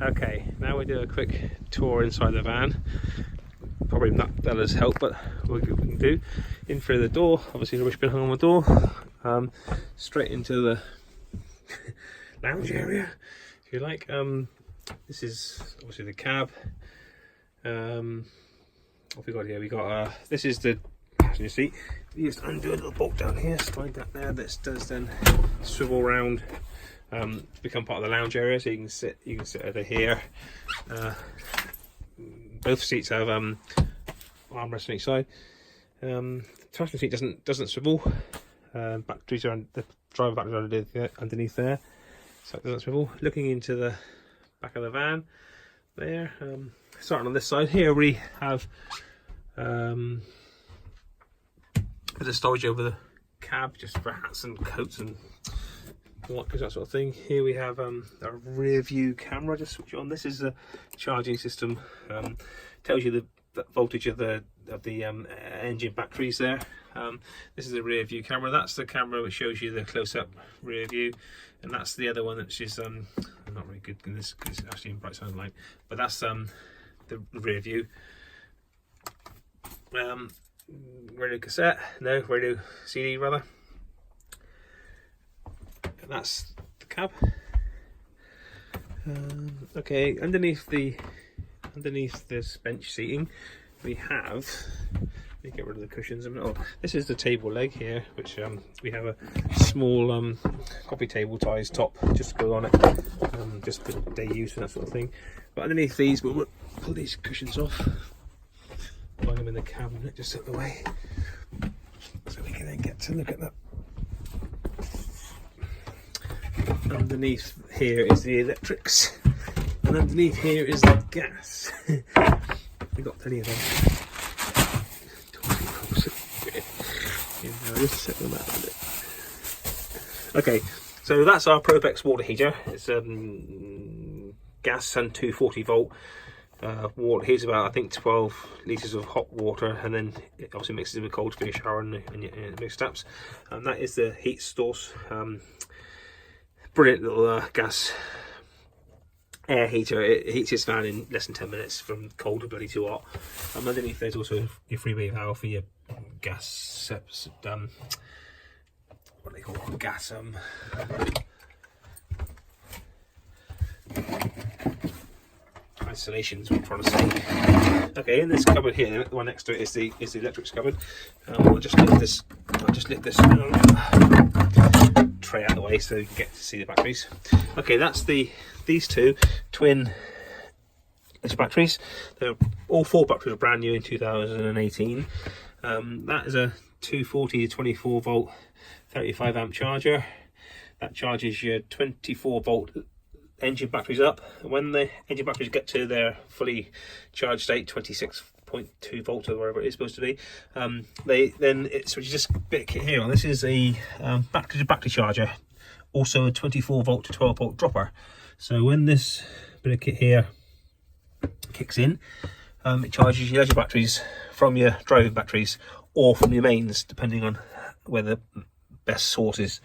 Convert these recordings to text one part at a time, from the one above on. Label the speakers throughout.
Speaker 1: Okay, now we do a quick tour inside the van. Probably not Bella's help, but we can do. In through the door, obviously the rubbish bin hung on the door. Straight into the lounge area, if you like. This is obviously the cab. What we got here? We got this is the passenger seat. You just undo a little bolt down here, slide that there. This does then swivel round. Become part of the lounge area, so you can sit over here. Both seats have armrests on each side. The passenger seat doesn't swivel. Batteries are the driver batteries are underneath there, so it doesn't swivel. Looking into the back of the van there. Starting on this side here, we have a bit of storage over the cab, just for hats and coats and lockers, that sort of thing. Here we have a rear view camera. Just switch it on. This is the charging system. Tells you the voltage of the engine batteries there. This is the rear view camera. That's the camera which shows you the close-up rear view, and that's the other one which is not really good in this because it's actually in bright sunlight. But that's the rear view. Radio cassette, no, radio CD rather. And that's the cab. Okay, underneath this bench seating, we have. Let me get rid of the cushions a minute. Oh, this is the table leg here, which we have a small coffee table ties top just to go on it, just for day use and that sort of thing. But underneath these, we'll pull these cushions off, plug them in the cabinet just out the way, so we can then get to look at that. Underneath here is the electrics, and underneath here is the gas. We've got plenty of them. Just set them out a bit. Okay, so that's our Propex water heater. It's gas and 240 volt water. Here's about, I think, 12 litres of hot water, and then it obviously mixes it with cold for your shower and mixed taps. And that is the heat source. Brilliant little gas air heater. It heats its van in less than 10 minutes from cold to bloody too hot. Underneath there's also your freeway valve for your gas what do they call it? Gas isolations, what I'm trying to say. Okay, in this cupboard here, the one next to it is the electrics cupboard. I'll just lift this tray out of the way so you can get to see the batteries. Okay, that's these two twin batteries. All four batteries are brand new in 2018. That is a 240 to 24 volt 35 amp charger. That charges your 24 volt engine batteries up. When the engine batteries get to their fully charged state, 26.2 volts or whatever it is supposed to be, so you just bit of kit here on. This is a battery to battery charger, also a 24 volt to 12 volt dropper. So when this bit of kit here kicks in, it charges your leisure batteries from your driving batteries or from your mains, depending on where the best source is.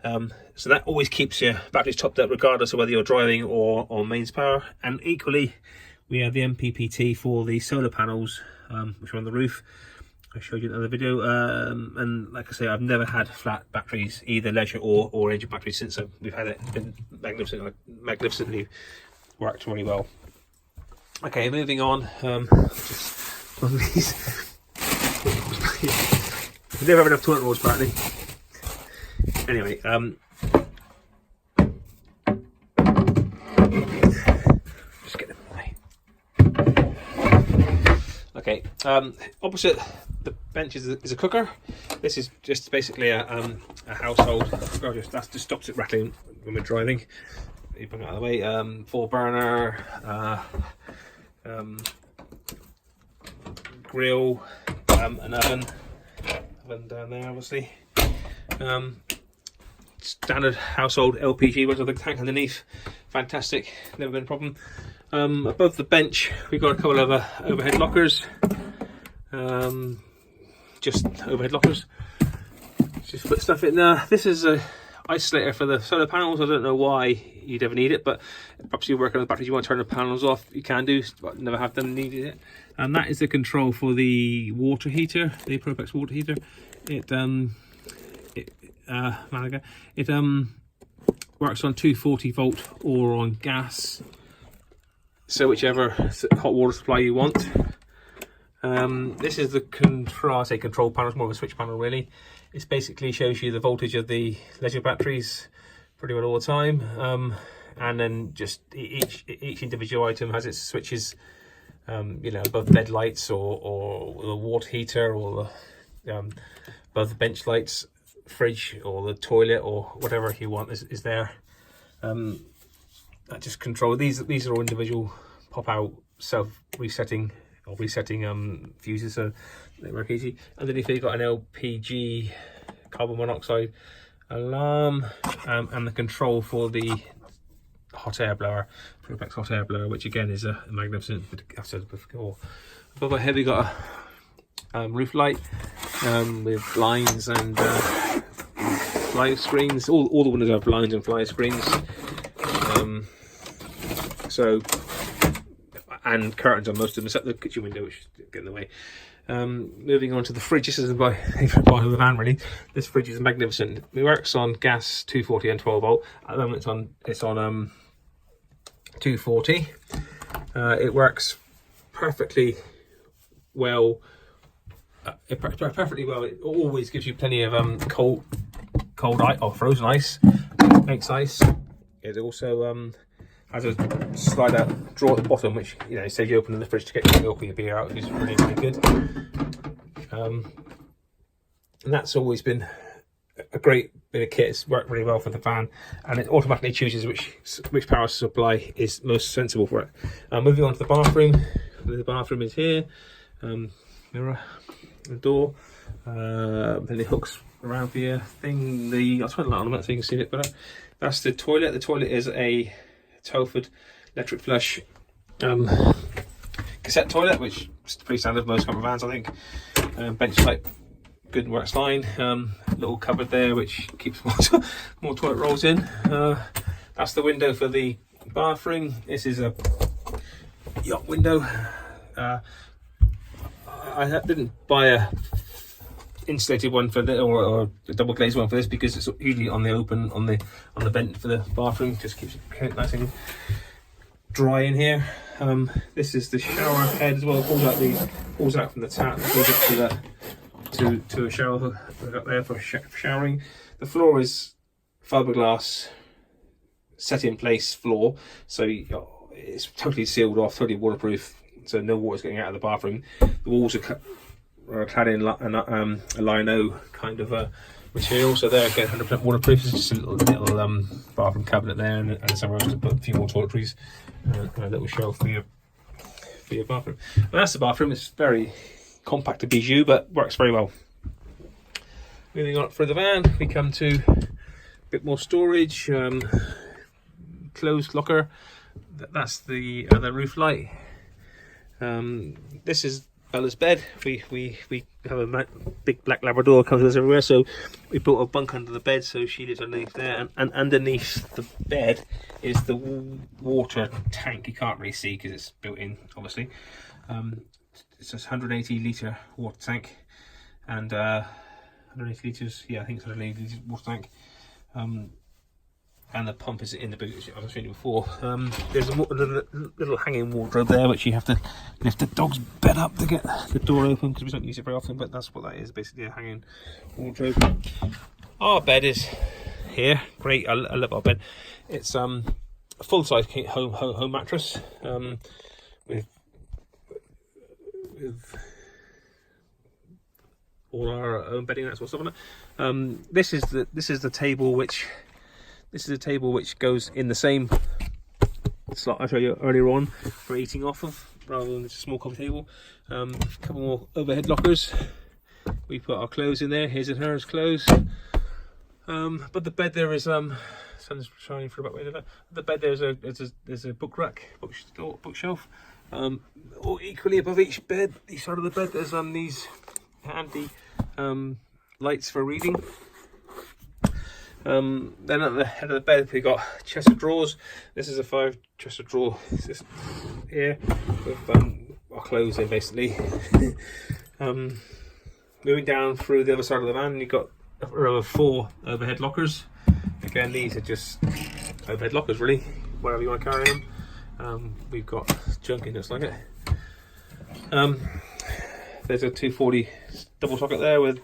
Speaker 1: So that always keeps your batteries topped up regardless of whether you're driving or on mains power. And equally, we have the MPPT for the solar panels, which are on the roof. I showed you in another video, and like I say, I've never had flat batteries, either leisure or engine batteries, since we've had it. It's been magnificently worked really well. Okay, moving on. Just one of these. We never have enough toilet rolls apparently. Anyway, just get them away. Okay, opposite the bench is a cooker. This is just basically a household cooker. That just stops it rattling when we're driving. You bring it out of the way. 4 burner, grill, an oven down there, obviously. Standard household LPG runs on the tank underneath. Fantastic, never been a problem. Above the bench we've got a couple of overhead lockers. Just overhead lockers. Just put stuff in there. This is a isolator for the solar panels. I don't know why you'd ever need it, but perhaps you're working on the batteries, you want to turn the panels off, you can do, but never have done needed it. And that is the control for the water heater, the Propex water heater. It works on 240 volt or on gas, so whichever hot water supply you want. This is the control panel. It's more of a switch panel really. It basically shows you the voltage of the leisure batteries pretty well all the time, and then just each individual item has its switches, you know, above bed lights or the water heater, or the above the bench lights, fridge or the toilet or whatever you want is there. That just control these are all individual pop out self resetting or resetting fuses, so they work easy. Underneath you've got an LPG carbon monoxide alarm, and the control for the hot air blower, Propex hot air blower, which again is a magnificent. I've said it before. Above our head we got a roof light with blinds and fly screens. All the windows have blinds and fly screens. And curtains on most of them, except the kitchen window, which get in the way. Moving on to the fridge. This is my favourite part of the van, really. This fridge is magnificent. It works on gas, 240 and 12 volt. At the moment, it's on 240. It works perfectly well. Perfectly well. It always gives you plenty of cold ice or frozen ice. Makes ice. It also has a slide out drawer at the bottom, which, you know, saves you opening the fridge to get your milk or your beer out, which is really, really good. And that's always been a great bit of kit. It's worked really well for the van, and it automatically chooses which power supply is most sensible for it. Moving on to the bathroom. The bathroom is here. Mirror, the door, then it hooks around for your thing. I'll turn the light on a minute so you can see it better. That's the toilet. The toilet is a Telford electric flush cassette toilet, which is pretty standard for most camper vans, I think. Bench type, good, works fine. Little cupboard there which keeps more toilet rolls in. That's the window for the bathroom. This is a yacht window. I didn't buy a insulated one for or a double glazed one for this, because it's usually on the open on the vent for the bathroom. Just keeps it nice and dry in here. This is the shower head as well. Pulls out from the tap, goes up to a shower hook up there for showering. The floor is fiberglass set in place floor, so it's totally sealed off, totally waterproof, so no water's getting out of the bathroom. The walls are clad in a lino kind of material, so there again 100% waterproof. It's just a little bathroom cabinet there, and somewhere else to put a few more toiletries, and a little shelf for your bathroom. Well, that's the bathroom. It's very compact, a bijou, but works very well. Moving on through the van, we come to a bit more storage. Closed locker. That's the other roof light. This is Bella's bed. We have a big black Labrador, comes with us everywhere, so we built a bunk under the bed, so she lives underneath there, and underneath the bed is the water tank. You can't really see because it's built in, obviously. It's a 180 litre water tank, and 180 litres, yeah, I think it's 180 litre water tank. And the pump is in the boot, as I was showing you before. There's a little hanging wardrobe there, which you have to lift the dog's bed up to get the door open, because we don't use it very often, but that's what that is, basically a hanging wardrobe. Our bed is here. Great, I love our bed. It's a full-size home mattress with all our own bedding, that sort of stuff on it. This is the table which. This is a table which goes in the same slot I showed you earlier on for eating off of, rather than just a small coffee table. A couple more overhead lockers. We put our clothes in there, his and hers clothes. But the bed there is sun's shining for about way there. The bed there's a book rack, bookshelf. Or equally above each side of the bed, there's these handy lights for reading. Then at the head of the bed we got chest of drawers. This is a 5 chest of drawer system here with our clothes in basically. Moving down through the other side of the van, you've got a row of 4 overhead lockers. Again, these are just overhead lockers really, wherever you want to carry them. We've got junk in, looks like it. There's a 240 double socket there with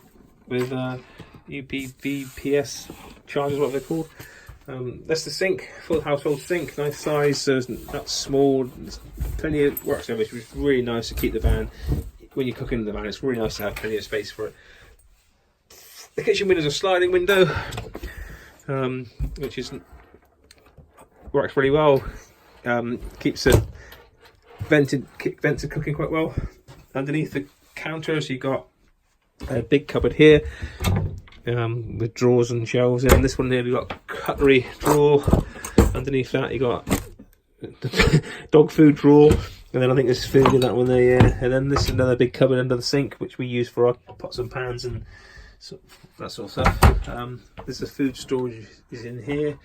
Speaker 1: UPVPS chargers, what they're called. That's the sink, full household sink, nice size, so it's not small. There's plenty of work surface, which is really nice to keep the van. When you're cooking in the van, it's really nice to have plenty of space for it. The kitchen window is a sliding window, which works really well. Keeps it vented cooking quite well. Underneath the counters, you got a big cupboard here with drawers and shelves. And this one here, we got cutlery drawer. Underneath that, you got dog food drawer. And then I think there's food in that one there, yeah. And then this is another big cupboard under the sink, which we use for our pots and pans and that sort of stuff. There's the food storage is in here.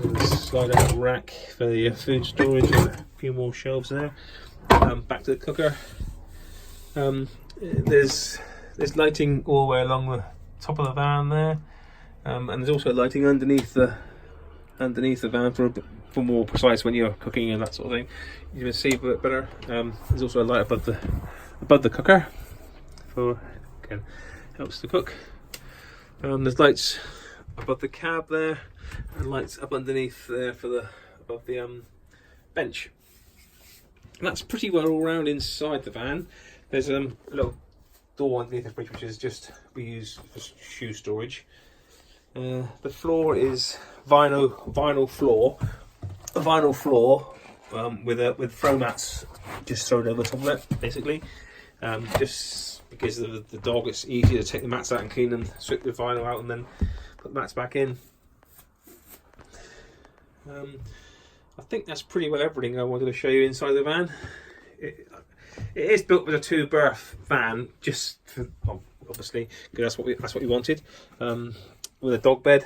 Speaker 1: There's a slide out rack for the food storage and a few more shelves there. Back to the cooker. There's lighting all the way along the top of the van there, and there's also lighting underneath the van for more precise when you're cooking and that sort of thing. You can see a bit better. There's also a light above the cooker for, again, helps to cook. There's lights above the cab there, and lights up underneath there above the bench. And that's pretty well all round inside the van. There's a little door underneath the fridge, which is just we use for shoe storage. The floor is vinyl floor with throw mats just thrown over the top of it, basically. Just because of the dog, it's easier to take the mats out and clean them, strip the vinyl out, and then put the mats back in. I think that's pretty well everything I wanted to show you inside the van. It is built with a 2-berth van, just for, obviously, because that's what we wanted, with a dog bed,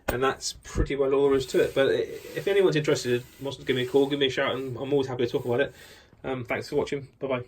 Speaker 1: and that's pretty well all there is to it. But if anyone's interested, wants to give me a call, give me a shout, and I'm always happy to talk about it. Thanks for watching. Bye bye.